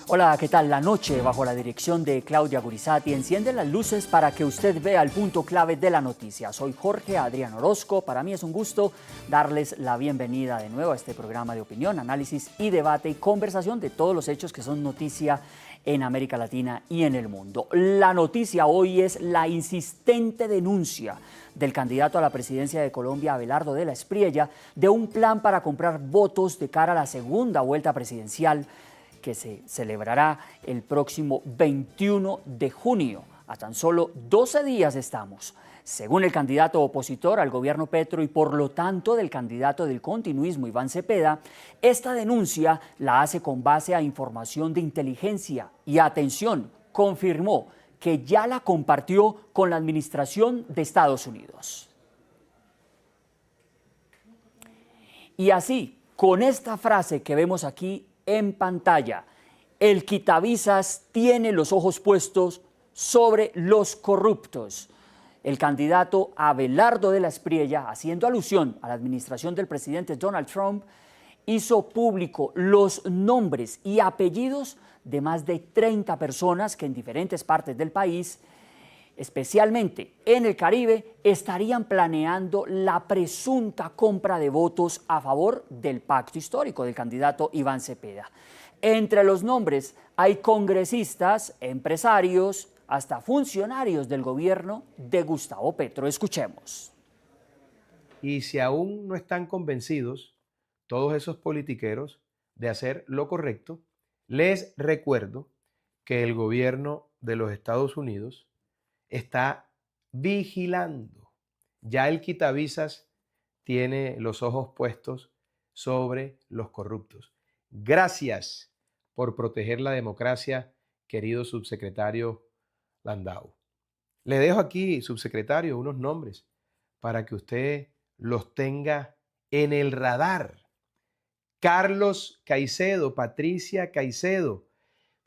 Hola, ¿qué tal? La noche, bajo la dirección de Claudia Gurizati, enciende las luces para que usted vea el punto clave de la noticia. Soy Jorge Adrián Orozco. Para mí es un gusto darles la bienvenida de nuevo a este programa de opinión, análisis y debate y conversación de todos los hechos que son noticia en América Latina y en el mundo. La noticia hoy es la insistente denuncia del candidato a la presidencia de Colombia, Abelardo de la Espriella, de un plan para comprar votos de cara a la segunda vuelta presidencial que se celebrará el próximo 21 de junio. A tan solo 12 días estamos. Según el candidato opositor al gobierno Petro y por lo tanto del candidato del continuismo Iván Cepeda, esta denuncia la hace con base a información de inteligencia y, atención, confirmó que ya la compartió con la administración de Estados Unidos. Y así, con esta frase que vemos aquí en pantalla, el quitavisas tiene los ojos puestos sobre los corruptos. El candidato Abelardo de la Espriella, haciendo alusión a la administración del presidente Donald Trump, hizo público los nombres y apellidos de más de 30 personas que en diferentes partes del país, especialmente en el Caribe, estarían planeando la presunta compra de votos a favor del pacto histórico del candidato Iván Cepeda. Entre los nombres hay congresistas, empresarios, hasta funcionarios del gobierno de Gustavo Petro. Escuchemos. Y si aún no están convencidos todos esos politiqueros de hacer lo correcto, les recuerdo que el gobierno de los Estados Unidos está vigilando. Ya el quitavisas tiene los ojos puestos sobre los corruptos. Gracias por proteger la democracia, querido subsecretario Landau. Le dejo aquí, subsecretario, unos nombres para que usted los tenga en el radar. Carlos Caicedo, Patricia Caicedo,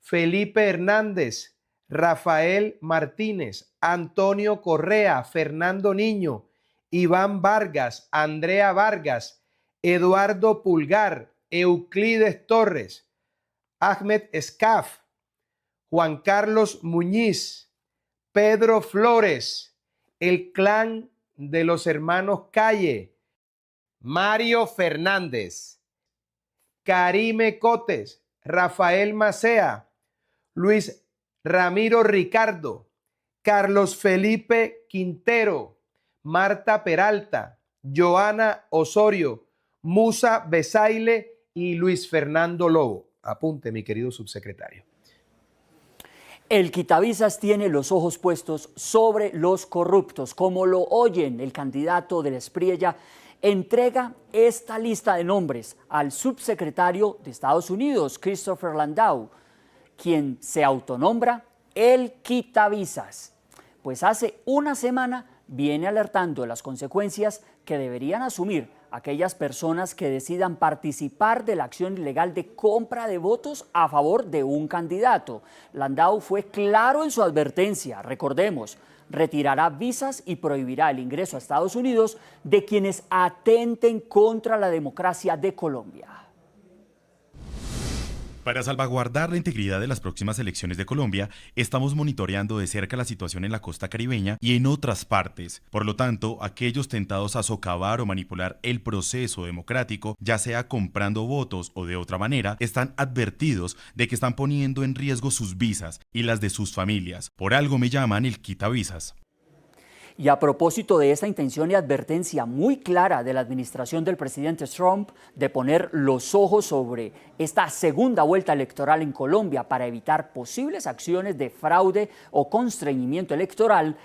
Felipe Hernández, Rafael Martínez, Antonio Correa, Fernando Niño, Iván Vargas, Andrea Vargas, Eduardo Pulgar, Euclides Torres, Ahmed Escaf, Juan Carlos Muñiz, Pedro Flores, el clan de los hermanos Calle, Mario Fernández, Karime Cotes, Rafael Macea, Luis Ramiro Ricardo, Carlos Felipe Quintero, Marta Peralta, Joana Osorio, Musa Besaile y Luis Fernando Lobo. Apunte, mi querido subsecretario. El quitavisas tiene los ojos puestos sobre los corruptos. Como lo oyen, el candidato de la Espriella entrega esta lista de nombres al subsecretario de Estados Unidos, Christopher Landau, quien se autonombra el quitavisas. Pues hace una semana viene alertando de las consecuencias que deberían asumir aquellas personas que decidan participar de la acción ilegal de compra de votos a favor de un candidato. Landau fue claro en su advertencia, recordemos, retirará visas y prohibirá el ingreso a Estados Unidos de quienes atenten contra la democracia de Colombia. Para salvaguardar la integridad de las próximas elecciones de Colombia, estamos monitoreando de cerca la situación en la costa caribeña y en otras partes. Por lo tanto, aquellos tentados a socavar o manipular el proceso democrático, ya sea comprando votos o de otra manera, están advertidos de que están poniendo en riesgo sus visas y las de sus familias. Por algo me llaman el quitavisas. Y a propósito de esta intención y advertencia muy clara de la administración del presidente Trump de poner los ojos sobre esta segunda vuelta electoral en Colombia para evitar posibles acciones de fraude o constreñimiento electoral,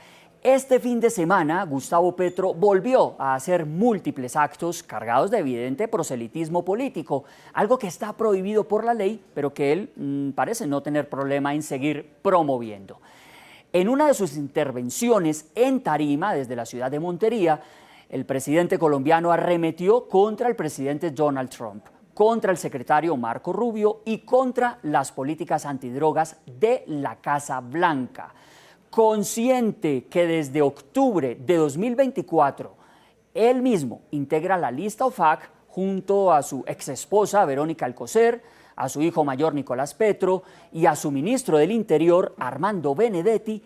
este fin de semana Gustavo Petro volvió a hacer múltiples actos cargados de evidente proselitismo político, algo que está prohibido por la ley, pero que él parece no tener problema en seguir promoviendo. En una de sus intervenciones en tarima desde la ciudad de Montería, el presidente colombiano arremetió contra el presidente Donald Trump, contra el secretario Marco Rubio y contra las políticas antidrogas de la Casa Blanca. Consciente que desde octubre de 2024 él mismo integra la lista OFAC junto a su exesposa Verónica Alcocer, a su hijo mayor Nicolás Petro y a su ministro del Interior Armando Benedetti,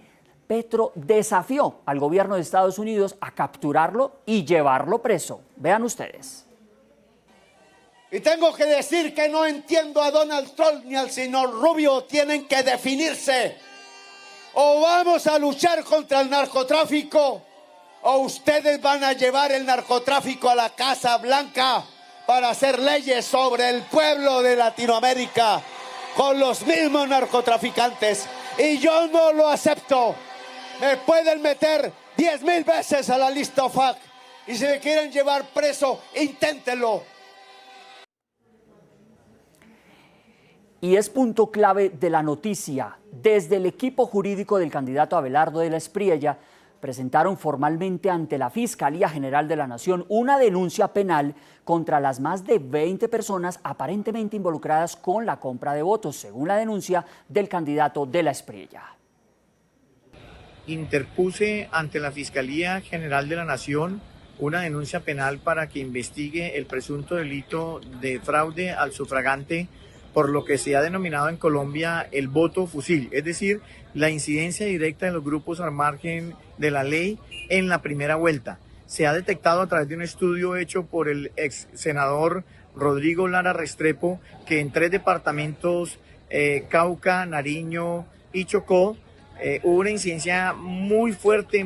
Petro desafió al gobierno de Estados Unidos a capturarlo y llevarlo preso. Vean ustedes. Y tengo que decir que no entiendo a Donald Trump ni al señor Rubio. Tienen que definirse. O vamos a luchar contra el narcotráfico, o ustedes van a llevar el narcotráfico a la Casa Blanca para hacer leyes sobre el pueblo de Latinoamérica con los mismos narcotraficantes. Y yo no lo acepto. Me pueden meter 10,000 veces a la lista FARC y si me quieren llevar preso, inténtenlo. Y es punto clave de la noticia. Desde el equipo jurídico del candidato Abelardo de la Espriella presentaron formalmente ante la Fiscalía General de la Nación una denuncia penal contra las más de 20 personas aparentemente involucradas con la compra de votos, según la denuncia del candidato de la Espriella. Interpuse ante la Fiscalía General de la Nación una denuncia penal para que investigue el presunto delito de fraude al sufragante por lo que se ha denominado en Colombia el voto fusil, es decir, la incidencia directa de los grupos al margen de la ley en la primera vuelta. Se ha detectado a través de un estudio hecho por el ex senador Rodrigo Lara Restrepo que en 3 departamentos, Cauca, Nariño y Chocó, hubo una incidencia muy fuerte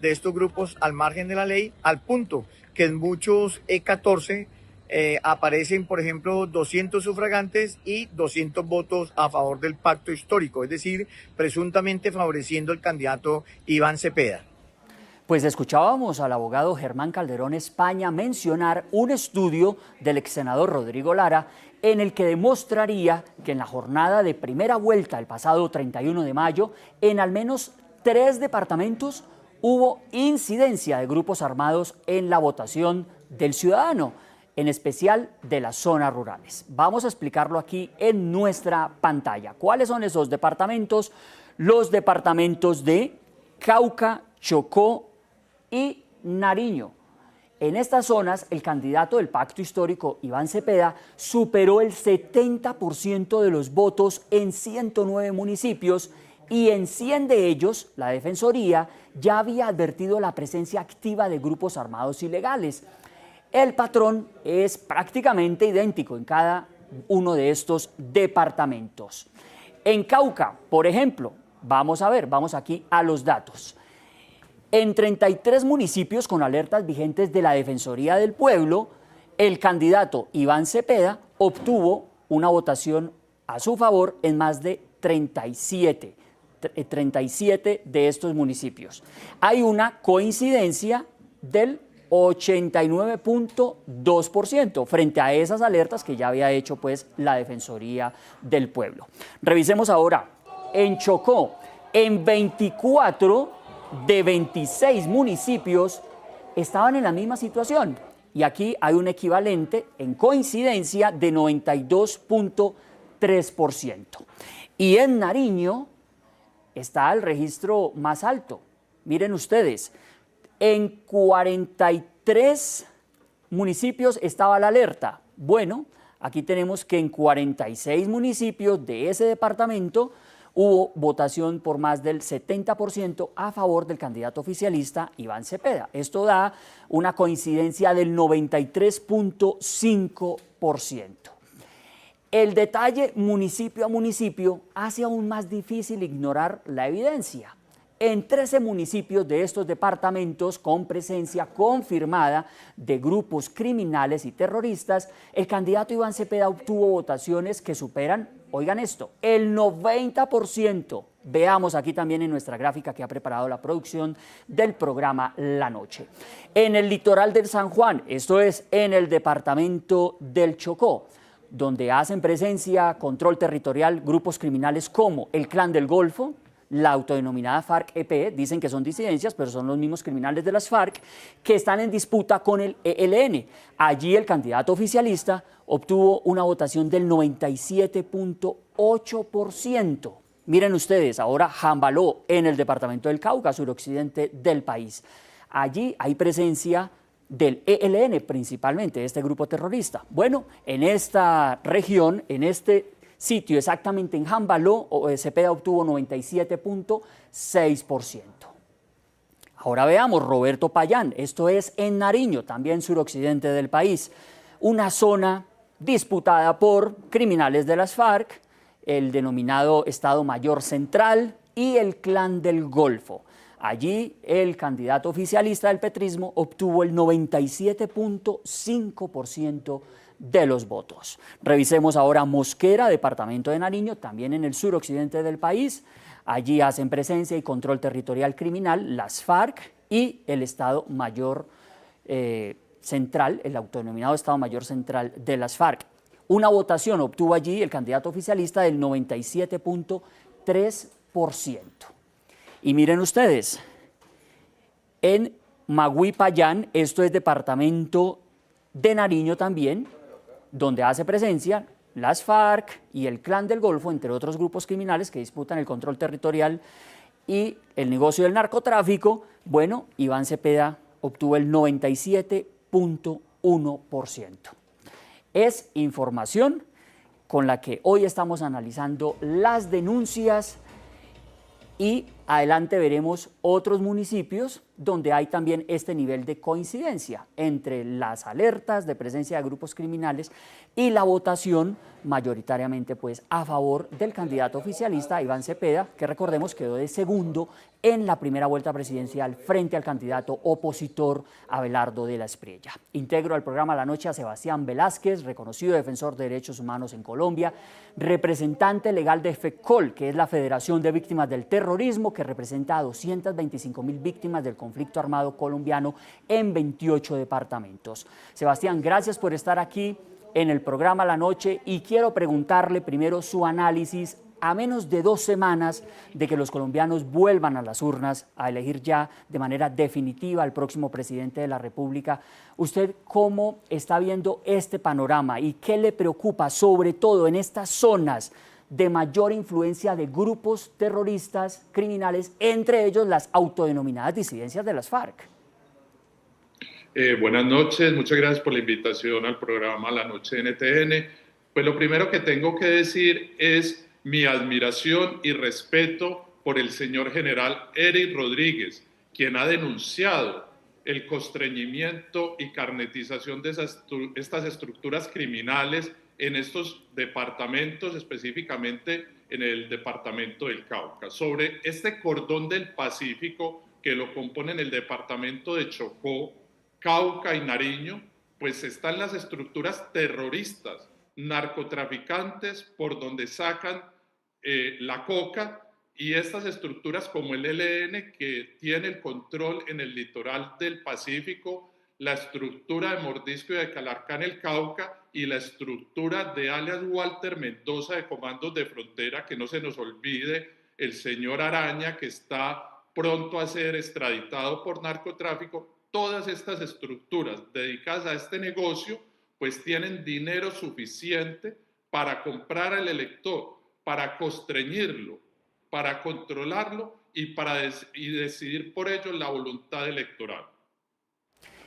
de estos grupos al margen de la ley, al punto que en muchos E14 aparecen, por ejemplo, 200 sufragantes y 200 votos a favor del pacto histórico, es decir, presuntamente favoreciendo al candidato Iván Cepeda. Pues escuchábamos al abogado Germán Calderón España mencionar un estudio del ex senador Rodrigo Lara en el que demostraría que en la jornada de primera vuelta el pasado 31 de mayo, en al menos 3 departamentos hubo incidencia de grupos armados en la votación del ciudadano, en especial de las zonas rurales. Vamos a explicarlo aquí en nuestra pantalla. ¿Cuáles son esos departamentos? Los departamentos de Cauca, Chocó y Nariño. En estas zonas, el candidato del pacto histórico, Iván Cepeda, superó el 70% de los votos en 109 municipios y en 100 de ellos, la Defensoría ya había advertido la presencia activa de grupos armados ilegales. El patrón es prácticamente idéntico en cada uno de estos departamentos. En Cauca, por ejemplo, vamos aquí a los datos. En 33 municipios con alertas vigentes de la Defensoría del Pueblo, el candidato Iván Cepeda obtuvo una votación a su favor en más de 37 de estos municipios. Hay una coincidencia del 89.2% frente a esas alertas que ya había hecho pues la Defensoría del Pueblo. Revisemos ahora en Chocó, en 24 de 26 municipios estaban en la misma situación y aquí hay un equivalente en coincidencia de 92.3%. Y en Nariño está el registro más alto. Miren ustedes, en 43 municipios estaba la alerta. Bueno, aquí tenemos que en 46 municipios de ese departamento hubo votación por más del 70% a favor del candidato oficialista Iván Cepeda. Esto da una coincidencia del 93.5%. El detalle municipio a municipio hace aún más difícil ignorar la evidencia. En 13 municipios de estos departamentos con presencia confirmada de grupos criminales y terroristas, el candidato Iván Cepeda obtuvo votaciones que superan, oigan esto, el 90%. Veamos aquí también en nuestra gráfica que ha preparado la producción del programa La Noche. En el litoral del San Juan, esto es en el departamento del Chocó, donde hacen presencia control territorial grupos criminales como el Clan del Golfo, la autodenominada FARC-EP, dicen que son disidencias, pero son los mismos criminales de las FARC, que están en disputa con el ELN. Allí el candidato oficialista obtuvo una votación del 97.8%. Miren ustedes, ahora Jambaló, en el departamento del Cauca, suroccidente del país. Allí hay presencia del ELN principalmente, este grupo terrorista. Bueno, en esta región, en este sitio exactamente en Jambaló, Cepeda obtuvo 97.6%. Ahora veamos, Roberto Payán, esto es en Nariño, también suroccidente del país, una zona disputada por criminales de las FARC, el denominado Estado Mayor Central y el Clan del Golfo. Allí el candidato oficialista del petrismo obtuvo el 97.5% de los votos. Revisemos ahora Mosquera, departamento de Nariño, también en el suroccidente del país. Allí hacen presencia y control territorial criminal las FARC y el Estado Mayor Central, el autodenominado Estado Mayor Central de las FARC. Una votación obtuvo allí el candidato oficialista del 97.3%. Y miren ustedes, en Magüí Payán, esto es departamento de Nariño también, donde hace presencia las FARC y el Clan del Golfo, entre otros grupos criminales que disputan el control territorial y el negocio del narcotráfico. Bueno, Iván Cepeda obtuvo el 97.1%. Es información con la que hoy estamos analizando las denuncias y adelante veremos otros municipios donde hay también este nivel de coincidencia entre las alertas de presencia de grupos criminales y la votación mayoritariamente pues a favor del candidato oficialista Iván Cepeda, que recordemos quedó de segundo en la primera vuelta presidencial frente al candidato opositor Abelardo de la Espriella. Integro al programa La Noche a Sebastián Velázquez, reconocido defensor de derechos humanos en Colombia, representante legal de FECOL, que es la Federación de Víctimas del Terrorismo, que representa a 225.000 víctimas del conflicto armado colombiano en 28 departamentos. Sebastián, gracias por estar aquí en el programa La Noche y quiero preguntarle primero su análisis a menos de 2 semanas de que los colombianos vuelvan a las urnas a elegir ya de manera definitiva al próximo presidente de la República. ¿Usted cómo está viendo este panorama y qué le preocupa, sobre todo en estas zonas de mayor influencia de grupos terroristas criminales, entre ellos las autodenominadas disidencias de las FARC? Buenas noches, muchas gracias por la invitación al programa La Noche de NTN. Pues lo primero que tengo que decir es mi admiración y respeto por el señor general Eric Rodríguez, quien ha denunciado el constreñimiento y carnetización de estas estructuras criminales en estos departamentos, específicamente en el departamento del Cauca. Sobre este cordón del Pacífico que lo componen el departamento de Chocó, Cauca y Nariño, pues están las estructuras terroristas, narcotraficantes por donde sacan la coca, y estas estructuras como el ELN, que tiene el control en el litoral del Pacífico, la estructura de Mordisco y de Calarcá en el Cauca y la estructura de alias Walter Mendoza de Comandos de Frontera, que no se nos olvide el señor Araña, que está pronto a ser extraditado por narcotráfico. Todas estas estructuras dedicadas a este negocio pues tienen dinero suficiente para comprar al elector, para constreñirlo, para controlarlo y decidir por ello la voluntad electoral.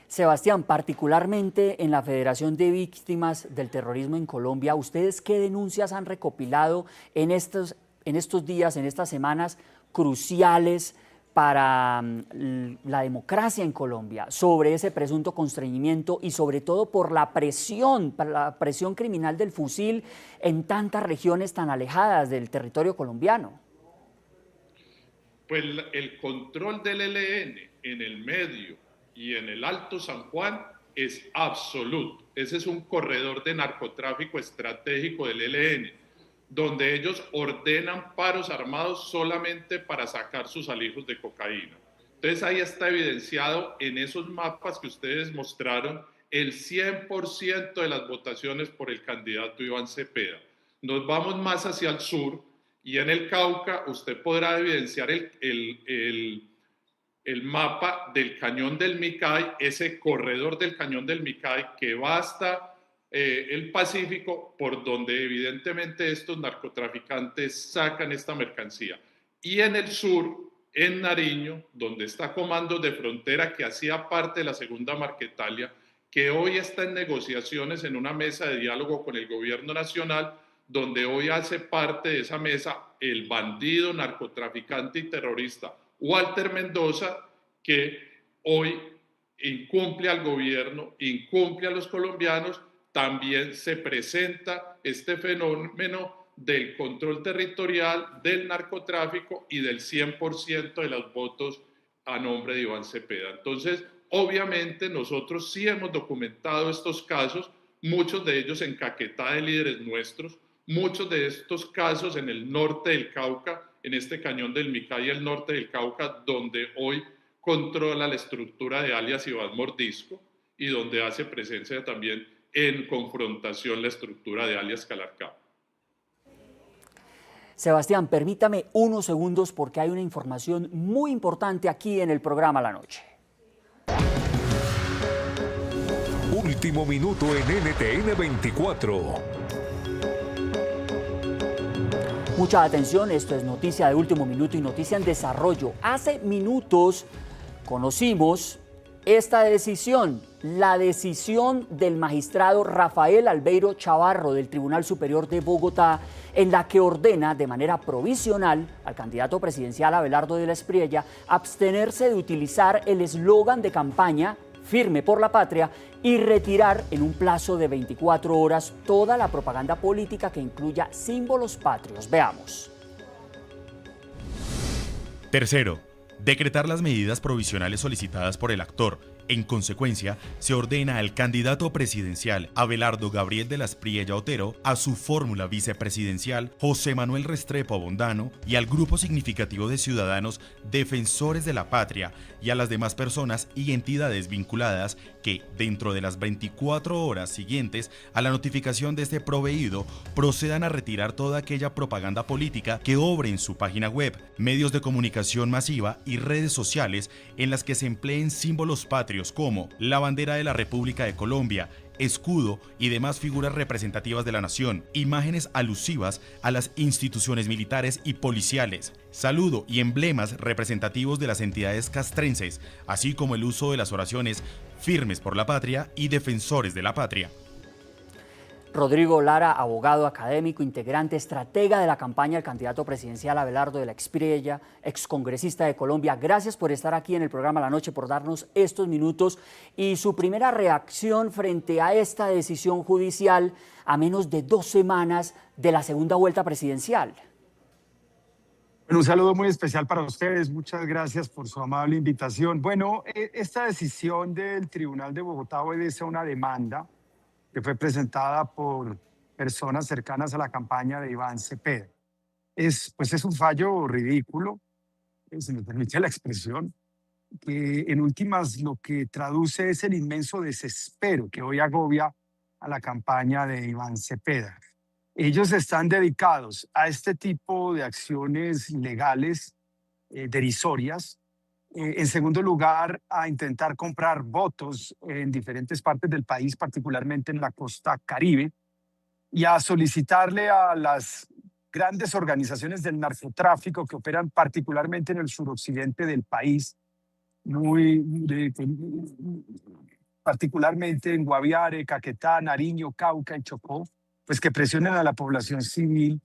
Sebastián, particularmente en la Federación de Víctimas del Terrorismo en Colombia, ¿ustedes qué denuncias han recopilado en estos días, en estas semanas cruciales para la democracia en Colombia, sobre ese presunto constreñimiento y sobre todo por la presión criminal del fusil en tantas regiones tan alejadas del territorio colombiano? Pues el control del ELN en el medio y en el Alto San Juan es absoluto. Ese es un corredor de narcotráfico estratégico del ELN, donde ellos ordenan paros armados solamente para sacar sus alijos de cocaína. Entonces ahí está evidenciado en esos mapas que ustedes mostraron el 100% de las votaciones por el candidato Iván Cepeda. Nos vamos más hacia el sur y en el Cauca usted podrá evidenciar el mapa del Cañón del Micay, ese corredor del Cañón del Micay que va hasta el Pacífico, por donde evidentemente estos narcotraficantes sacan esta mercancía. Y en el sur en Nariño, donde está Comandos de Frontera, que hacía parte de la Segunda Marquetalia, que hoy está en negociaciones en una mesa de diálogo con el gobierno nacional, donde hoy hace parte de esa mesa el bandido, narcotraficante y terrorista Walter Mendoza, que hoy incumple al gobierno, incumple a los colombianos. También se presenta este fenómeno del control territorial, del narcotráfico y del 100% de los votos a nombre de Iván Cepeda. Entonces, obviamente nosotros sí hemos documentado estos casos, muchos de ellos en Caquetá de líderes nuestros, muchos de estos casos en el norte del Cauca, en este cañón del Micay y el norte del Cauca, donde hoy controla la estructura de alias Iván Mordisco y donde hace presencia también en confrontación la estructura de alias Calarcá. Sebastián, permítame unos segundos porque hay una información muy importante aquí en el programa La Noche. Último minuto en NTN 24. Mucha atención, esto es noticia de último minuto y noticia en desarrollo. Hace minutos conocimos esta decisión, la decisión del magistrado Rafael Albeiro Chavarro del Tribunal Superior de Bogotá, en la que ordena de manera provisional al candidato presidencial Abelardo de la Espriella abstenerse de utilizar el eslogan de campaña Firme por la Patria y retirar en un plazo de 24 horas toda la propaganda política que incluya símbolos patrios. Veamos. Tercero, decretar las medidas provisionales solicitadas por el actor. En consecuencia, se ordena al candidato presidencial Abelardo Gabriel de la Espriella Otero, a su fórmula vicepresidencial José Manuel Restrepo Bondano y al grupo significativo de ciudadanos defensores de la patria y a las demás personas y entidades vinculadas que, dentro de las 24 horas siguientes a la notificación de este proveído, procedan a retirar toda aquella propaganda política que obre en su página web, medios de comunicación masiva y redes sociales en las que se empleen símbolos patrios como la bandera de la República de Colombia, escudo y demás figuras representativas de la nación, imágenes alusivas a las instituciones militares y policiales, saludo y emblemas representativos de las entidades castrenses, así como el uso de las oraciones Firmes por la Patria y Defensores de la Patria. Rodrigo Lara, abogado, académico, integrante, estratega de la campaña del candidato presidencial Abelardo de la Espriella, excongresista de Colombia. Gracias por estar aquí en el programa La Noche, por darnos estos minutos y su primera reacción frente a esta decisión judicial a menos de 2 semanas de la segunda vuelta presidencial. Bueno, un saludo muy especial para ustedes. Muchas gracias por su amable invitación. Bueno, esta decisión del Tribunal de Bogotá obedece a una demanda que fue presentada por personas cercanas a la campaña de Iván Cepeda. Es un fallo ridículo, si me permite la expresión, que en últimas lo que traduce es el inmenso desespero que hoy agobia a la campaña de Iván Cepeda. Ellos están dedicados a este tipo de acciones ilegales, derisorias. En segundo lugar, a intentar comprar votos en diferentes partes del país, particularmente en la costa Caribe, y a solicitarle a las grandes organizaciones del narcotráfico que operan particularmente en el suroccidente del país, particularmente en Guaviare, Caquetá, Nariño, Cauca y Chocó, pues que presionen a la población civil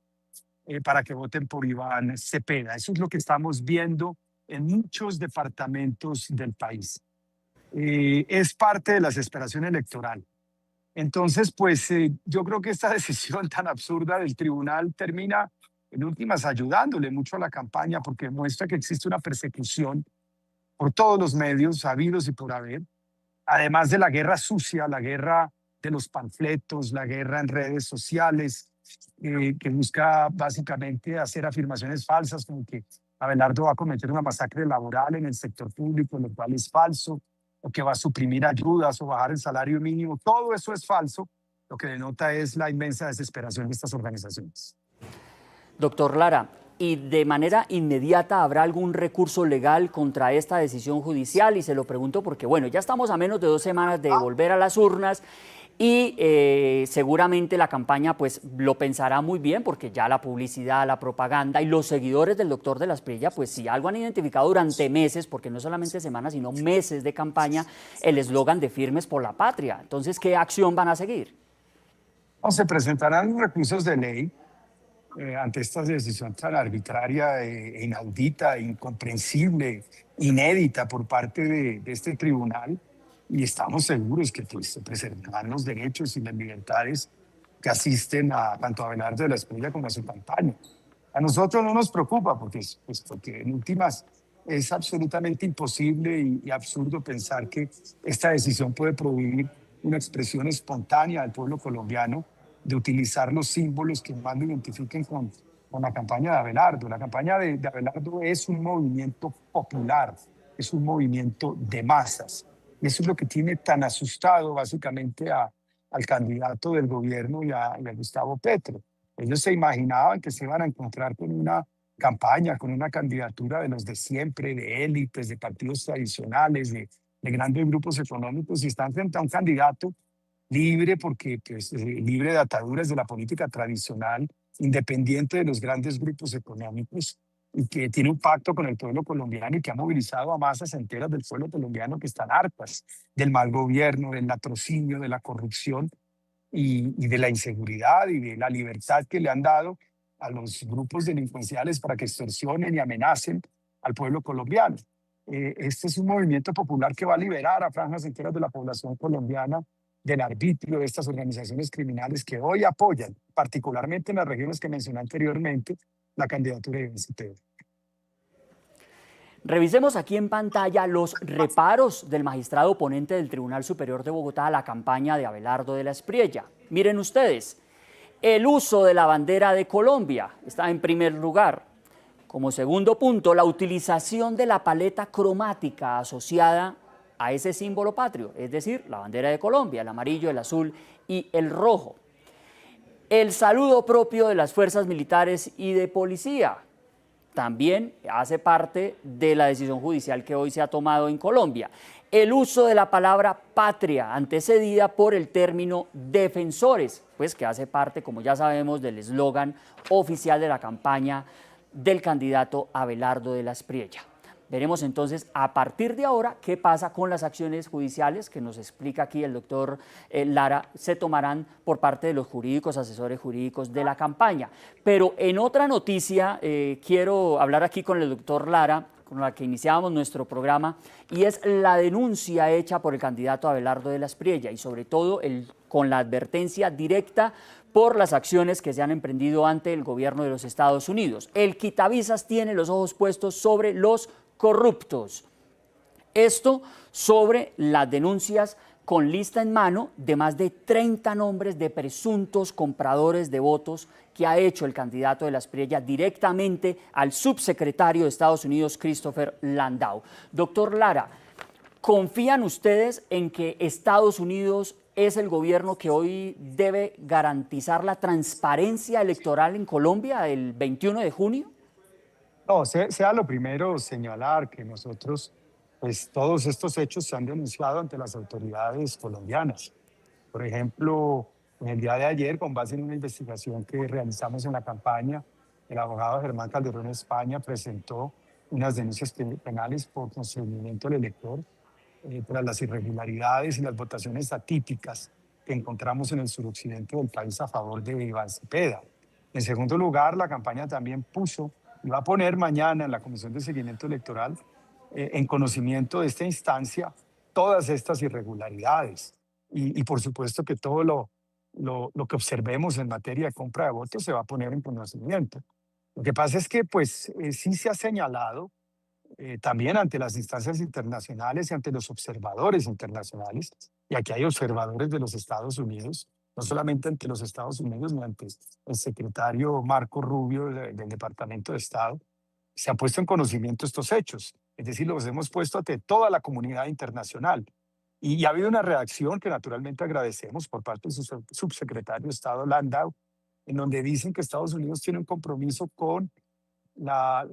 para que voten por Iván Cepeda. Eso es lo que estamos viendo en muchos departamentos del país. Es parte de la desesperación electoral. Entonces, yo creo que esta decisión tan absurda del tribunal termina, en últimas, ayudándole mucho a la campaña porque demuestra que existe una persecución por todos los medios, habidos y por haber, además de la guerra sucia, la guerra de los panfletos, la guerra en redes sociales, que busca básicamente hacer afirmaciones falsas como que Abelardo va a cometer una masacre laboral en el sector público, lo cual es falso, o que va a suprimir ayudas o bajar el salario mínimo. Todo eso es falso. Lo que denota es la inmensa desesperación de estas organizaciones. Doctor Lara, ¿y de manera inmediata habrá algún recurso legal contra esta decisión judicial? Y se lo pregunto porque, bueno, ya estamos a menos de 2 semanas de volver a las urnas y seguramente la campaña pues lo pensará muy bien, porque ya la publicidad, la propaganda y los seguidores del doctor de la Espriella, pues si algo han identificado durante meses, porque no solamente semanas, sino meses de campaña, el eslogan de Firmes por la Patria. Entonces, ¿qué acción van a seguir? No, se presentarán recursos de ley ante esta decisión tan arbitraria, inaudita, incomprensible, inédita por parte de este tribunal, y estamos seguros que pues, se preservarán los derechos y las libertades que asisten a tanto a Abelardo de la Espriella como a su campaña. A nosotros no nos preocupa porque en últimas es absolutamente imposible y absurdo pensar que esta decisión puede prohibir una expresión espontánea del pueblo colombiano de utilizar los símbolos que más lo identifiquen con la campaña de Abelardo. La campaña de Abelardo es un movimiento popular, es un movimiento de masas. Y eso es lo que tiene tan asustado básicamente al candidato del gobierno y a Gustavo Petro. Ellos se imaginaban que se iban a encontrar con una campaña, con una candidatura de los de siempre, de élites, de partidos tradicionales, de grandes grupos económicos, y están frente a un candidato libre, porque pues, libre de ataduras de la política tradicional, independiente de los grandes grupos económicos, y que tiene un pacto con el pueblo colombiano y que ha movilizado a masas enteras del pueblo colombiano que están hartas del mal gobierno, del latrocinio, de la corrupción y de la inseguridad y de la libertad que le han dado a los grupos delincuenciales para que extorsionen y amenacen al pueblo colombiano. Este es un movimiento popular que va a liberar a franjas enteras de la población colombiana del arbitrio de estas organizaciones criminales que hoy apoyan, particularmente en las regiones que mencioné anteriormente, la candidatura de Iván Cepeda. Revisemos aquí en pantalla los reparos del magistrado ponente del Tribunal Superior de Bogotá a la campaña de Abelardo de la Espriella. Miren ustedes, el uso de la bandera de Colombia está en primer lugar. Como segundo punto, la utilización de la paleta cromática asociada a ese símbolo patrio, es decir, la bandera de Colombia, el amarillo, el azul y el rojo. El saludo propio de las fuerzas militares y de policía también hace parte de la decisión judicial que hoy se ha tomado en Colombia. El uso de la palabra patria, antecedida por el término defensores, pues que hace parte, como ya sabemos, del eslogan oficial de la campaña del candidato Abelardo de la Espriella. Veremos entonces a partir de ahora qué pasa con las acciones judiciales que nos explica aquí el doctor Lara, se tomarán por parte de los jurídicos, asesores jurídicos de la campaña. Pero en otra noticia quiero hablar aquí con el doctor Lara, con la que iniciábamos nuestro programa, y es la denuncia hecha por el candidato Abelardo de la Espriella y sobre todo con la advertencia directa por las acciones que se han emprendido ante el gobierno de los Estados Unidos. El quitavisas tiene los ojos puestos sobre los corruptos. Esto sobre las denuncias con lista en mano de más de 30 nombres de presuntos compradores de votos que ha hecho el candidato de la Espriella directamente al subsecretario de Estados Unidos, Christopher Landau. Doctor Lara, ¿confían ustedes en que Estados Unidos es el gobierno que hoy debe garantizar la transparencia electoral en Colombia el 21 de junio? No, sea lo primero señalar que nosotros, pues todos estos hechos se han denunciado ante las autoridades colombianas. Por ejemplo, en el día de ayer, con base en una investigación que realizamos en la campaña, el abogado Germán Calderón España presentó unas denuncias penales por consentimiento del elector tras las irregularidades y las votaciones atípicas que encontramos en el suroccidente del país a favor de Iván Cepeda. En segundo lugar, la campaña también puso y va a poner mañana en la Comisión de Seguimiento Electoral en conocimiento de esta instancia todas estas irregularidades. Y por supuesto que todo lo que observemos en materia de compra de votos se va a poner en conocimiento. Lo que pasa es que pues sí se ha señalado también ante las instancias internacionales y ante los observadores internacionales, y aquí hay observadores de los Estados Unidos, no solamente ante los Estados Unidos, sino ante el secretario Marco Rubio del Departamento de Estado, se han puesto en conocimiento estos hechos, es decir, los hemos puesto ante toda la comunidad internacional. Y ha habido una reacción que naturalmente agradecemos por parte de su subsecretario de Estado, Landau, en donde dicen que Estados Unidos tiene un compromiso con la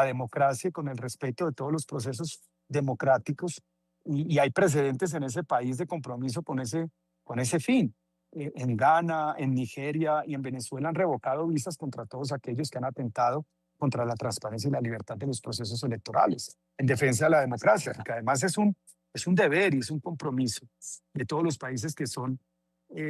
democracia, con el respeto de todos los procesos democráticos, y hay precedentes en ese país de compromiso con ese con ese fin. En Ghana, en Nigeria y en Venezuela han revocado visas contra todos aquellos que han atentado contra la transparencia y la libertad de los procesos electorales, en defensa de la democracia, que además es un deber y es un compromiso de todos los países que son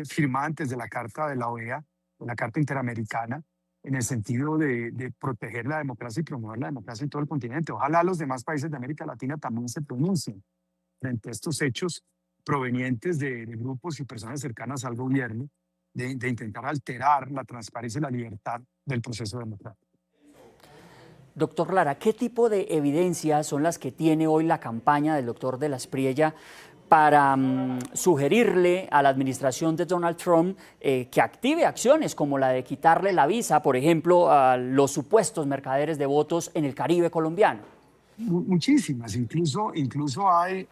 firmantes de la Carta de la OEA, de la Carta Interamericana, en el sentido de proteger la democracia y promover la democracia en todo el continente. Ojalá los demás países de América Latina también se pronuncien frente a estos hechos provenientes de grupos y personas cercanas al gobierno, de intentar alterar la transparencia y la libertad del proceso democrático. Doctor Lara, ¿qué tipo de evidencias son las que tiene hoy la campaña del doctor de la Espriella para sugerirle a la administración de Donald Trump que active acciones como la de quitarle la visa, por ejemplo, a los supuestos mercaderes de votos en el Caribe colombiano? Muchísimas, incluso hay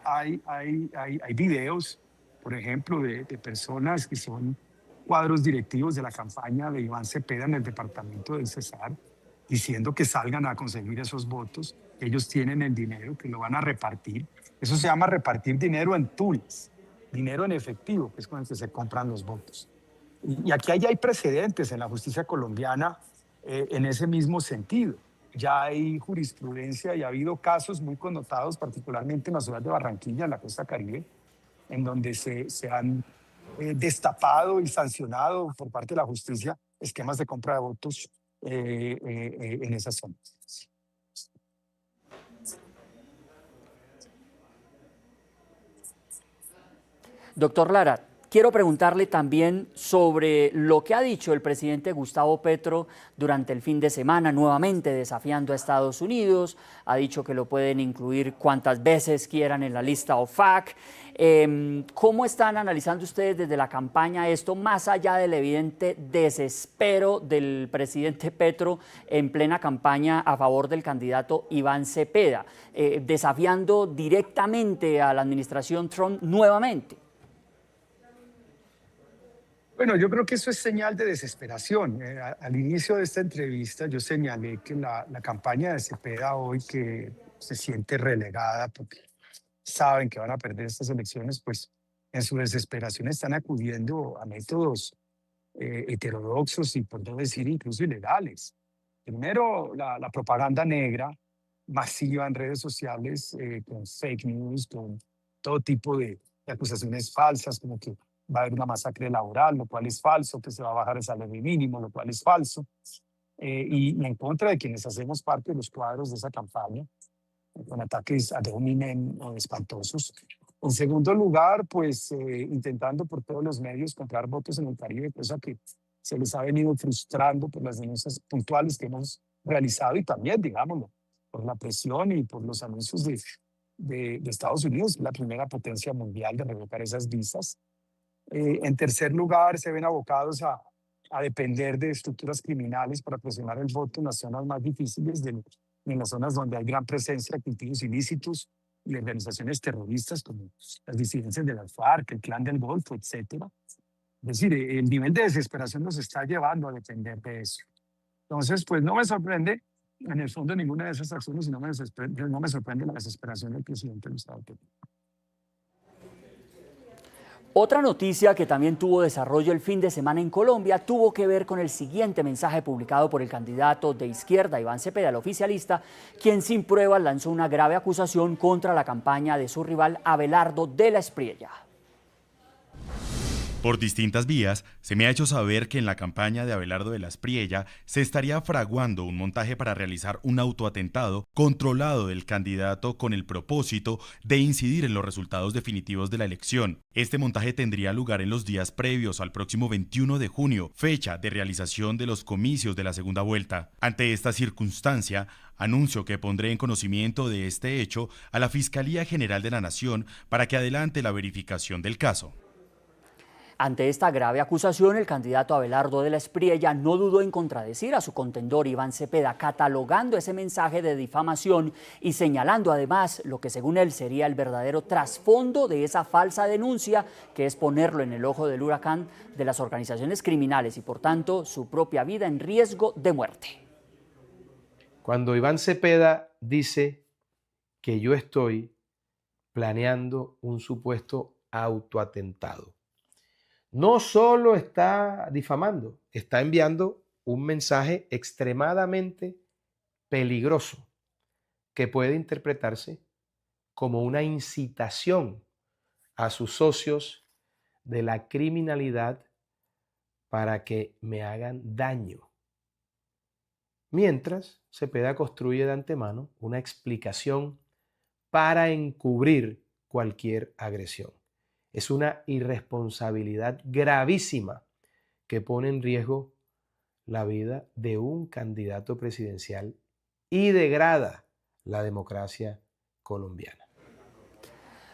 videos, por ejemplo, de personas que son cuadros directivos de la campaña de Iván Cepeda en el departamento del Cesar, diciendo que salgan a conseguir esos votos, que ellos tienen el dinero, que lo van a repartir. Eso se llama repartir dinero en tools, dinero en efectivo, que es con el que se compran los votos. Y aquí ya hay precedentes en la justicia colombiana en ese mismo sentido. Ya hay jurisprudencia y ha habido casos muy connotados, particularmente en la ciudad de Barranquilla, en la costa Caribe, en donde se han destapado y sancionado por parte de la justicia esquemas de compra de votos en esas zonas. Doctor Lara, quiero preguntarle también sobre lo que ha dicho el presidente Gustavo Petro durante el fin de semana, nuevamente desafiando a Estados Unidos. Ha dicho que lo pueden incluir cuantas veces quieran en la lista OFAC. ¿Cómo están analizando ustedes desde la campaña esto, más allá del evidente desespero del presidente Petro en plena campaña a favor del candidato Iván Cepeda, desafiando directamente a la administración Trump nuevamente? Bueno, yo creo que eso es señal de desesperación. Al inicio de esta entrevista yo señalé que la campaña de Cepeda hoy, que se siente relegada porque saben que van a perder estas elecciones, pues en su desesperación están acudiendo a métodos heterodoxos y, por no decir, incluso ilegales. Primero, la propaganda negra masiva en redes sociales, con fake news, con todo tipo de acusaciones falsas, como que va a haber una masacre laboral, lo cual es falso, que se va a bajar el salario mínimo, lo cual es falso, y en contra de quienes hacemos parte de los cuadros de esa campaña, con ataques ad hominem espantosos. En segundo lugar, pues intentando por todos los medios comprar votos en el Caribe, cosa que se les ha venido frustrando por las denuncias puntuales que hemos realizado y también, digámoslo, por la presión y por los anuncios de Estados Unidos, la primera potencia mundial, de revocar esas visas. En tercer lugar, se ven abocados a depender de estructuras criminales para presionar el voto en las zonas más difíciles, en las zonas donde hay gran presencia de cultivos ilícitos y organizaciones terroristas como las disidencias de la FARC, el Clan del Golfo, etc. Es decir, el nivel de desesperación nos está llevando a depender de eso. Entonces, pues no me sorprende en el fondo ninguna de esas acciones y no me sorprende la desesperación del presidente Gustavo Petro. Otra noticia que también tuvo desarrollo el fin de semana en Colombia tuvo que ver con el siguiente mensaje publicado por el candidato de izquierda Iván Cepeda, el oficialista, quien sin pruebas lanzó una grave acusación contra la campaña de su rival Abelardo de la Espriella. Por distintas vías, se me ha hecho saber que en la campaña de Abelardo de la Espriella se estaría fraguando un montaje para realizar un autoatentado controlado del candidato con el propósito de incidir en los resultados definitivos de la elección. Este montaje tendría lugar en los días previos al próximo 21 de junio, fecha de realización de los comicios de la segunda vuelta. Ante esta circunstancia, anuncio que pondré en conocimiento de este hecho a la Fiscalía General de la Nación para que adelante la verificación del caso. Ante esta grave acusación, el candidato Abelardo de la Espriella no dudó en contradecir a su contendor Iván Cepeda, catalogando ese mensaje de difamación y señalando además lo que según él sería el verdadero trasfondo de esa falsa denuncia, que es ponerlo en el ojo del huracán de las organizaciones criminales y por tanto su propia vida en riesgo de muerte. Cuando Iván Cepeda dice que yo estoy planeando un supuesto autoatentado, no solo está difamando, está enviando un mensaje extremadamente peligroso que puede interpretarse como una incitación a sus socios de la criminalidad para que me hagan daño. Mientras Cepeda construye de antemano una explicación para encubrir cualquier agresión. Es una irresponsabilidad gravísima que pone en riesgo la vida de un candidato presidencial y degrada la democracia colombiana.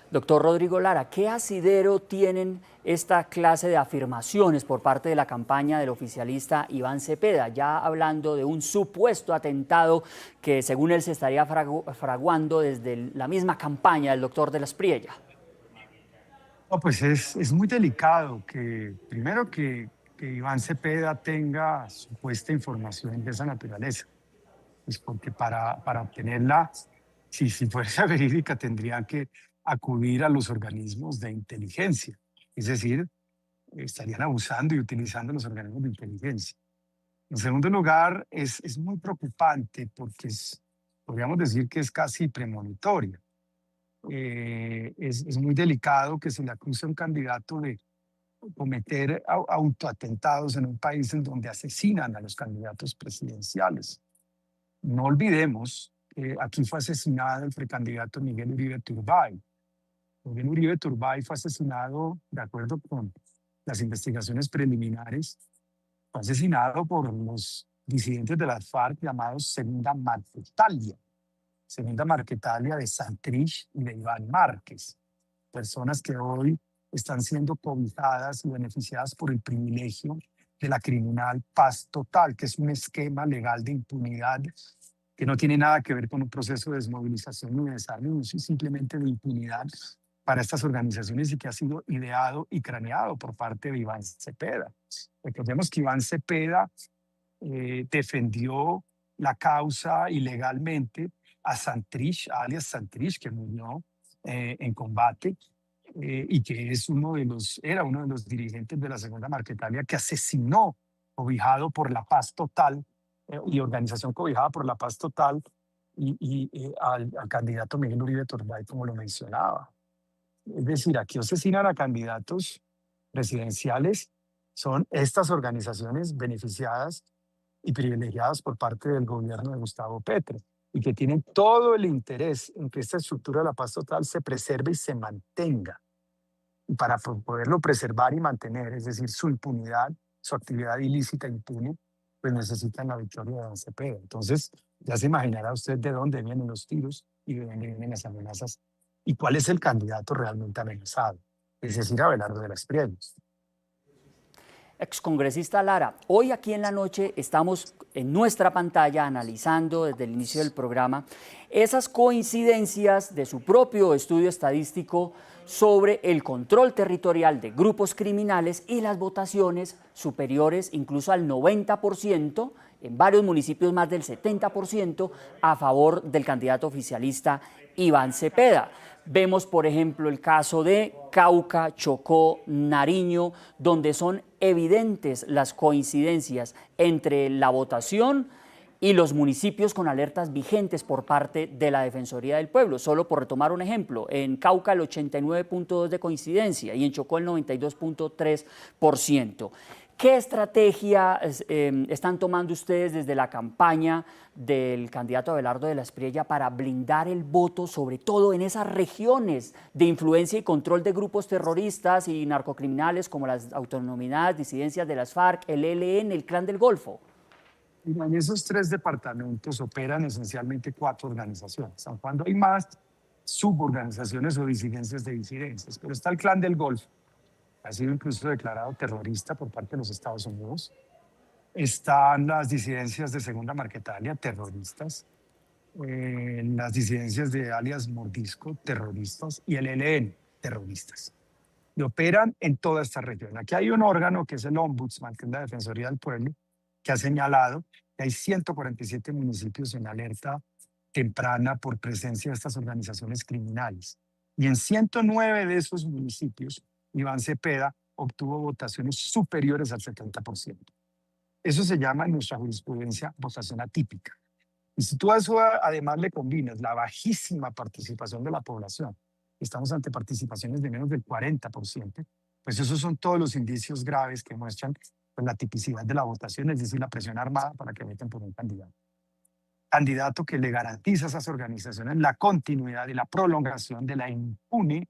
Doctor Rodrigo Lara, ¿qué asidero tienen esta clase de afirmaciones por parte de la campaña del oficialista Iván Cepeda? Ya hablando de un supuesto atentado que según él se estaría fraguando desde la misma campaña del doctor de la Espriella. No, pues es muy delicado que, primero que Iván Cepeda tenga supuesta información de esa naturaleza. Pues porque para obtenerla, si fuera verídica, tendrían que acudir a los organismos de inteligencia. Es decir, estarían abusando y utilizando los organismos de inteligencia. En segundo lugar, es muy preocupante porque podríamos decir que es casi premonitoria. Es muy delicado que se le acuse a un candidato de cometer autoatentados en un país en donde asesinan a los candidatos presidenciales. No olvidemos que aquí fue asesinado el precandidato Miguel Uribe Turbay. Miguel Uribe Turbay fue asesinado, de acuerdo con las investigaciones preliminares, fue asesinado por los disidentes de las FARC llamados Segunda Marquetalia de Santrich y de Iván Márquez, personas que hoy están siendo cobijadas y beneficiadas por el privilegio de la criminal Paz Total, que es un esquema legal de impunidad que no tiene nada que ver con un proceso de desmovilización ni de desarme, sino simplemente de impunidad para estas organizaciones y que ha sido ideado y craneado por parte de Iván Cepeda. Recordemos que Iván Cepeda defendió la causa ilegalmente a Santrich, alias Santrich, que murió en combate y que era uno de los dirigentes de la Segunda Marquetalia que asesinó, cobijado por la Paz Total y organización cobijada por la Paz Total al candidato Miguel Uribe Turbay, como lo mencionaba. Es decir, aquí asesinan a candidatos presidenciales, son estas organizaciones beneficiadas y privilegiadas por parte del gobierno de Gustavo Petro y que tienen todo el interés en que esta estructura de la Paz Total se preserve y se mantenga. Y para poderlo preservar y mantener, es decir, su impunidad, su actividad ilícita impune, pues necesitan la victoria de Iván Cepeda. Entonces, ya se imaginará usted de dónde vienen los tiros y de dónde vienen las amenazas y cuál es el candidato realmente amenazado, es decir, Abelardo de la Espriella. Excongresista Lara, hoy aquí en la noche estamos en nuestra pantalla analizando desde el inicio del programa esas coincidencias de su propio estudio estadístico sobre el control territorial de grupos criminales y las votaciones superiores incluso al 90%, en varios municipios más del 70% a favor del candidato oficialista Iván Cepeda. Vemos, por ejemplo, el caso de Cauca, Chocó, Nariño, donde son evidentes las coincidencias entre la votación y los municipios con alertas vigentes por parte de la Defensoría del Pueblo. Solo por retomar un ejemplo, en Cauca el 89.2% de coincidencia y en Chocó el 92.3%. ¿Qué estrategia están tomando ustedes desde la campaña del candidato Abelardo de la Espriella para blindar el voto, sobre todo en esas regiones de influencia y control de grupos terroristas y narcocriminales como las autodenominadas disidencias de las FARC, el ELN, el Clan del Golfo? En esos 3 departamentos operan esencialmente 4 organizaciones, aun cuando hay más suborganizaciones o disidencias de disidencias, pero está el Clan del Golfo, ha sido incluso declarado terrorista por parte de los Estados Unidos. Están las disidencias de Segunda Marquetalia, terroristas, las disidencias de alias Mordisco, terroristas, y el ELN, terroristas. Y operan en toda esta región. Aquí hay un órgano que es el Ombudsman, que es la Defensoría del Pueblo, que ha señalado que hay 147 municipios en alerta temprana por presencia de estas organizaciones criminales. Y en 109 de esos municipios, Iván Cepeda obtuvo votaciones superiores al 70%. Eso se llama en nuestra jurisprudencia votación atípica. Y si tú a eso además le combinas la bajísima participación de la población, estamos ante participaciones de menos del 40%, pues esos son todos los indicios graves que muestran pues, la tipicidad de la votación, es decir, la presión armada para que voten por un candidato. Candidato que le garantiza a esas organizaciones la continuidad y la prolongación de la impune,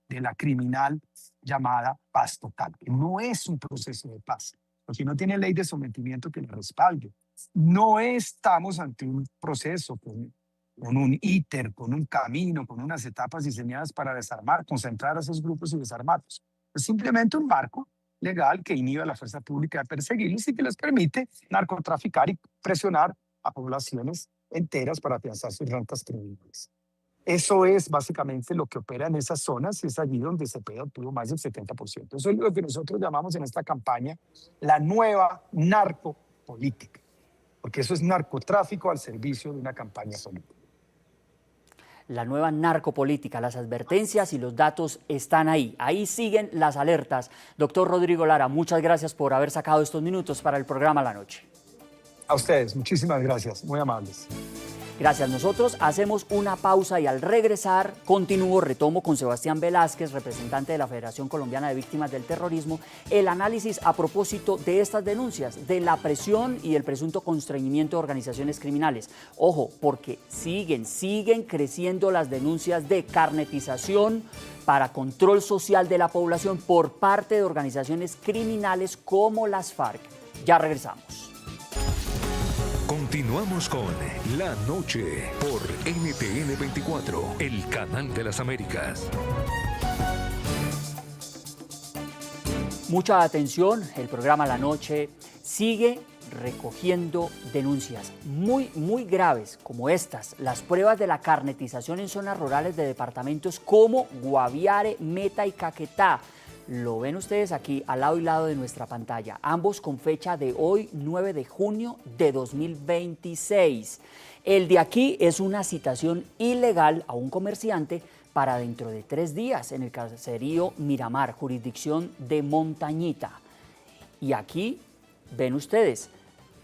de la criminal llamada paz total, que no es un proceso de paz, porque no tiene ley de sometimiento que le respalde. No estamos ante un proceso con un íter, con un camino, con unas etapas diseñadas para desarmar, concentrar a esos grupos y desarmarlos. Es simplemente un marco legal que inhibe a la fuerza pública de perseguirlos y que les permite narcotraficar y presionar a poblaciones enteras para afianzar sus rentas criminales. Eso es básicamente lo que opera en esas zonas y es allí donde Cepeda obtuvo más del 70%. Eso es lo que nosotros llamamos en esta campaña la nueva narcopolítica, porque eso es narcotráfico al servicio de una campaña política. La nueva narcopolítica, las advertencias y los datos están ahí. Ahí siguen las alertas. Doctor Rodrigo Lara, muchas gracias por haber sacado estos minutos para el programa La Noche. A ustedes, muchísimas gracias, muy amables. Gracias. Nosotros hacemos una pausa y al regresar retomo con Sebastián Velázquez, representante de la Federación Colombiana de Víctimas del Terrorismo, el análisis a propósito de estas denuncias, de la presión y el presunto constreñimiento de organizaciones criminales. Ojo, porque siguen creciendo las denuncias de carnetización para control social de la población por parte de organizaciones criminales como las FARC. Ya regresamos. Continuamos con La Noche por NTN 24, el canal de las Américas. Mucha atención, el programa La Noche sigue recogiendo denuncias muy graves como estas, las pruebas de la carnetización en zonas rurales de departamentos como Guaviare, Meta y Caquetá. Lo ven ustedes aquí al lado y lado de nuestra pantalla, ambos con fecha de hoy, 9 de junio de 2026. El de aquí es una citación ilegal a un comerciante para dentro de 3 días en el caserío Miramar, jurisdicción de Montañita. Y aquí ven ustedes,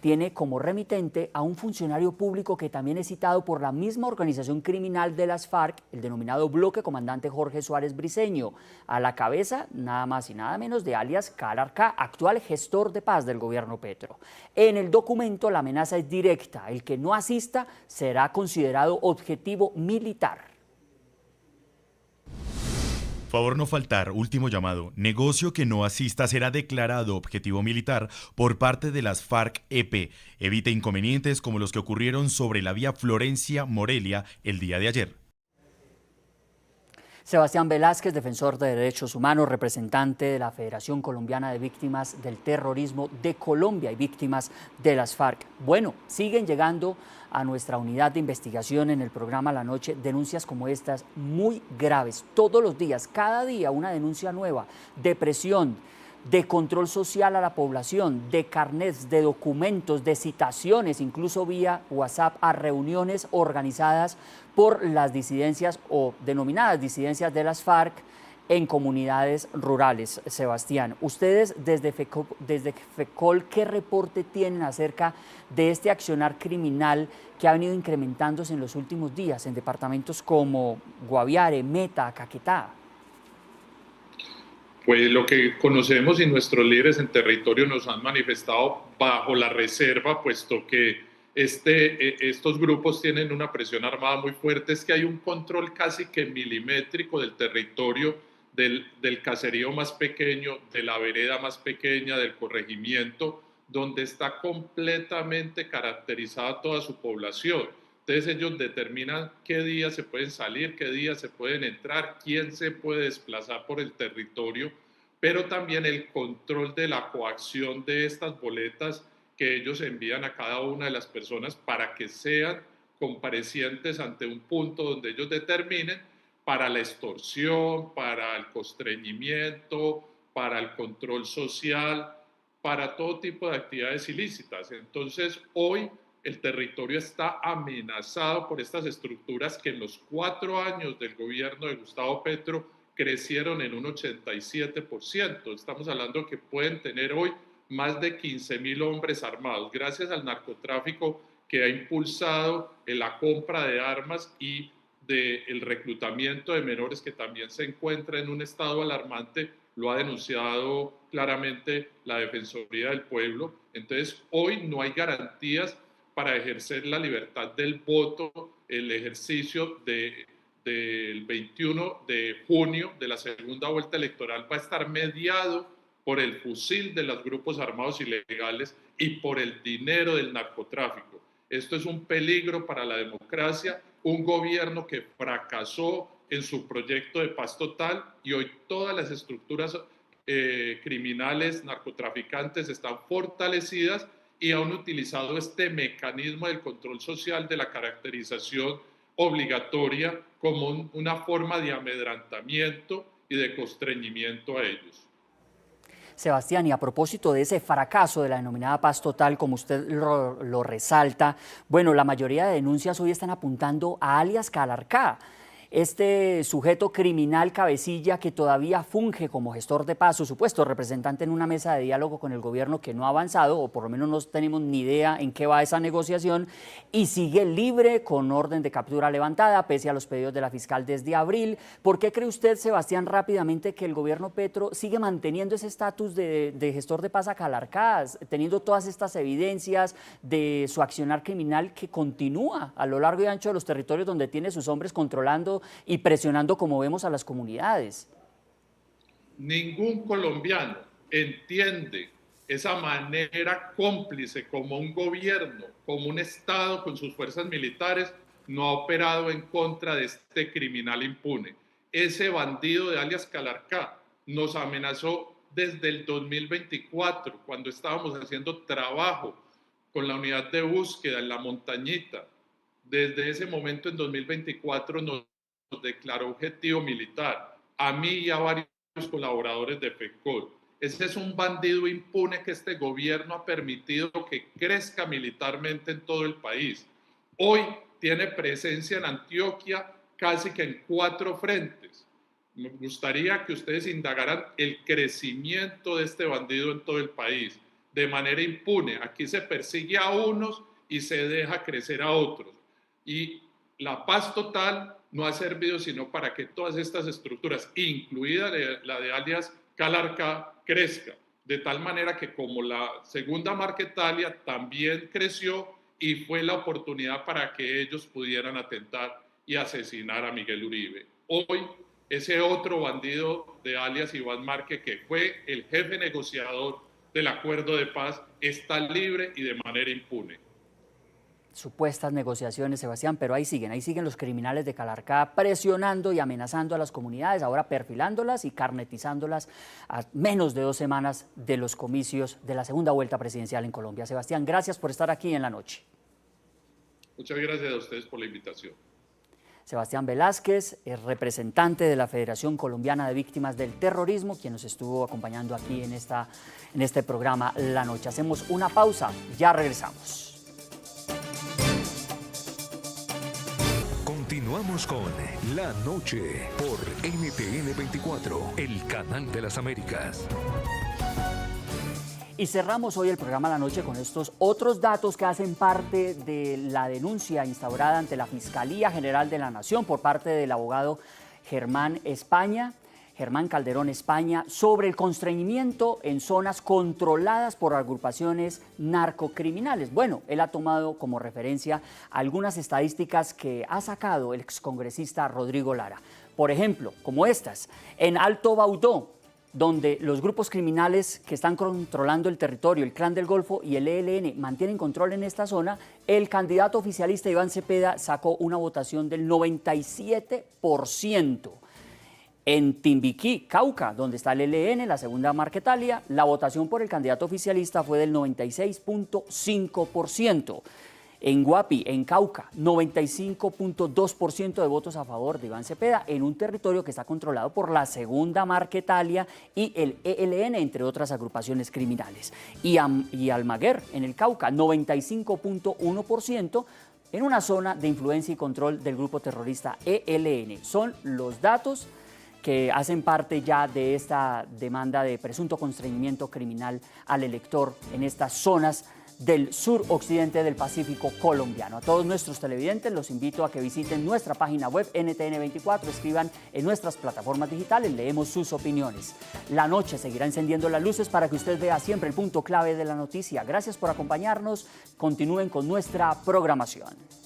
tiene como remitente a un funcionario público que también es citado por la misma organización criminal de las FARC, el denominado Bloque Comandante Jorge Suárez Briceño, a la cabeza nada más y nada menos de alias Calarca, actual gestor de paz del gobierno Petro. En el documento la amenaza es directa, el que no asista será considerado objetivo militar. Favor no faltar, último llamado. Negocio que no asista será declarado objetivo militar por parte de las FARC-EP. Evite inconvenientes como los que ocurrieron sobre la vía Florencia-Morelia el día de ayer. Sebastián Velázquez, defensor de derechos humanos, representante de la Federación Colombiana de Víctimas del Terrorismo de Colombia y víctimas de las FARC. Bueno, siguen llegando a nuestra unidad de investigación en el programa La Noche denuncias como estas muy graves. Todos los días, cada día una denuncia nueva de presión, de control social a la población, de carnets, de documentos, de citaciones, incluso vía WhatsApp a reuniones organizadas por las disidencias o denominadas disidencias de las FARC en comunidades rurales. Sebastián, ustedes desde FECOL, ¿qué reporte tienen acerca de este accionar criminal que ha venido incrementándose en los últimos días en departamentos como Guaviare, Meta, Caquetá? Pues lo que conocemos y nuestros líderes en territorio nos han manifestado bajo la reserva, puesto que estos grupos tienen una presión armada muy fuerte, es que hay un control casi que milimétrico del territorio, del caserío más pequeño, de la vereda más pequeña, del corregimiento, donde está completamente caracterizada toda su población. Entonces ellos determinan qué días se pueden salir, qué días se pueden entrar, quién se puede desplazar por el territorio, pero también el control de la coacción de estas boletas que ellos envían a cada una de las personas para que sean comparecientes ante un punto donde ellos determinen para la extorsión, para el constreñimiento, para el control social, para todo tipo de actividades ilícitas. Entonces, hoy el territorio está amenazado por estas estructuras que en los 4 años del gobierno de Gustavo Petro crecieron en un 87%. Estamos hablando que pueden tener hoy más de 15.000 hombres armados, gracias al narcotráfico que ha impulsado la compra de armas y del reclutamiento de menores, que también se encuentra en un estado alarmante. Lo ha denunciado claramente la Defensoría del Pueblo. Entonces, hoy no hay garantías para ejercer la libertad del voto. El ejercicio del 21 de junio de la segunda vuelta electoral va a estar mediado por el fusil de los grupos armados ilegales y por el dinero del narcotráfico. Esto es un peligro para la democracia, un gobierno que fracasó en su proyecto de paz total, y hoy todas las estructuras criminales, narcotraficantes están fortalecidas y han utilizado este mecanismo del control social, de la caracterización obligatoria, como una forma de amedrantamiento y de constreñimiento a ellos. Sebastián, y a propósito de ese fracaso de la denominada paz total, como usted lo resalta, bueno, la mayoría de denuncias hoy están apuntando a alias Calarcá, este sujeto criminal cabecilla que todavía funge como gestor de paz, su supuesto representante en una mesa de diálogo con el gobierno que no ha avanzado, o por lo menos no tenemos ni idea en qué va esa negociación, y sigue libre con orden de captura levantada, pese a los pedidos de la fiscal desde abril. ¿Por qué cree usted, Sebastián, rápidamente, que el gobierno Petro sigue manteniendo ese estatus de gestor de paz a Calarcá, teniendo todas estas evidencias de su accionar criminal que continúa a lo largo y ancho de los territorios donde tiene sus hombres controlando y presionando, como vemos, a las comunidades? Ningún colombiano entiende esa manera cómplice como un gobierno, como un Estado con sus fuerzas militares no ha operado en contra de este criminal impune. Ese bandido de alias Calarcá nos amenazó desde el 2024, cuando estábamos haciendo trabajo con la unidad de búsqueda en la montañita. Desde ese momento, en 2024, nos declaró objetivo militar, a mí y a varios colaboradores de FECOL. Ese es un bandido impune que este gobierno ha permitido que crezca militarmente en todo el país. Hoy tiene presencia en Antioquia casi que en 4 frentes. Me gustaría que ustedes indagaran el crecimiento de este bandido en todo el país, de manera impune. Aquí se persigue a unos y se deja crecer a otros. Y la paz total no ha servido sino para que todas estas estructuras, incluida la de alias Calarcá, crezca, de tal manera que, como la segunda Marquetalia también creció, y fue la oportunidad para que ellos pudieran atentar y asesinar a Miguel Uribe. Hoy, ese otro bandido de alias Iván Márquez, que fue el jefe negociador del acuerdo de paz, está libre y de manera impune. Supuestas negociaciones, Sebastián, pero ahí siguen los criminales de Calarcá presionando y amenazando a las comunidades, ahora perfilándolas y carnetizándolas a menos de 2 semanas de los comicios de la segunda vuelta presidencial en Colombia. Sebastián, gracias por estar aquí en la noche. Muchas gracias a ustedes por la invitación. Sebastián Velázquez, es representante de la Federación Colombiana de Víctimas del Terrorismo, quien nos estuvo acompañando aquí en este programa La Noche. Hacemos una pausa, ya regresamos. Continuamos con La Noche por NTN 24, el canal de las Américas. Y cerramos hoy el programa La Noche con estos otros datos que hacen parte de la denuncia instaurada ante la Fiscalía General de la Nación por parte del abogado Germán Calderón España, sobre el constreñimiento en zonas controladas por agrupaciones narcocriminales. Bueno, él ha tomado como referencia algunas estadísticas que ha sacado el excongresista Rodrigo Lara. Por ejemplo, como estas, en Alto Baudó, donde los grupos criminales que están controlando el territorio, el Clan del Golfo y el ELN, mantienen control en esta zona, el candidato oficialista Iván Cepeda sacó una votación del 97%. En Timbiquí, Cauca, donde está el ELN, la segunda Marquetalia, la votación por el candidato oficialista fue del 96.5%. En Guapi, en Cauca, 95.2% de votos a favor de Iván Cepeda, en un territorio que está controlado por la segunda Marquetalia y el ELN, entre otras agrupaciones criminales. Y Almaguer, en el Cauca, 95.1%, en una zona de influencia y control del grupo terrorista ELN. Son los datos que hacen parte ya de esta demanda de presunto constreñimiento criminal al elector en estas zonas del suroccidente del Pacífico colombiano. A todos nuestros televidentes los invito a que visiten nuestra página web NTN24, escriban en nuestras plataformas digitales, leemos sus opiniones. La noche seguirá encendiendo las luces para que usted vea siempre el punto clave de la noticia. Gracias por acompañarnos, continúen con nuestra programación.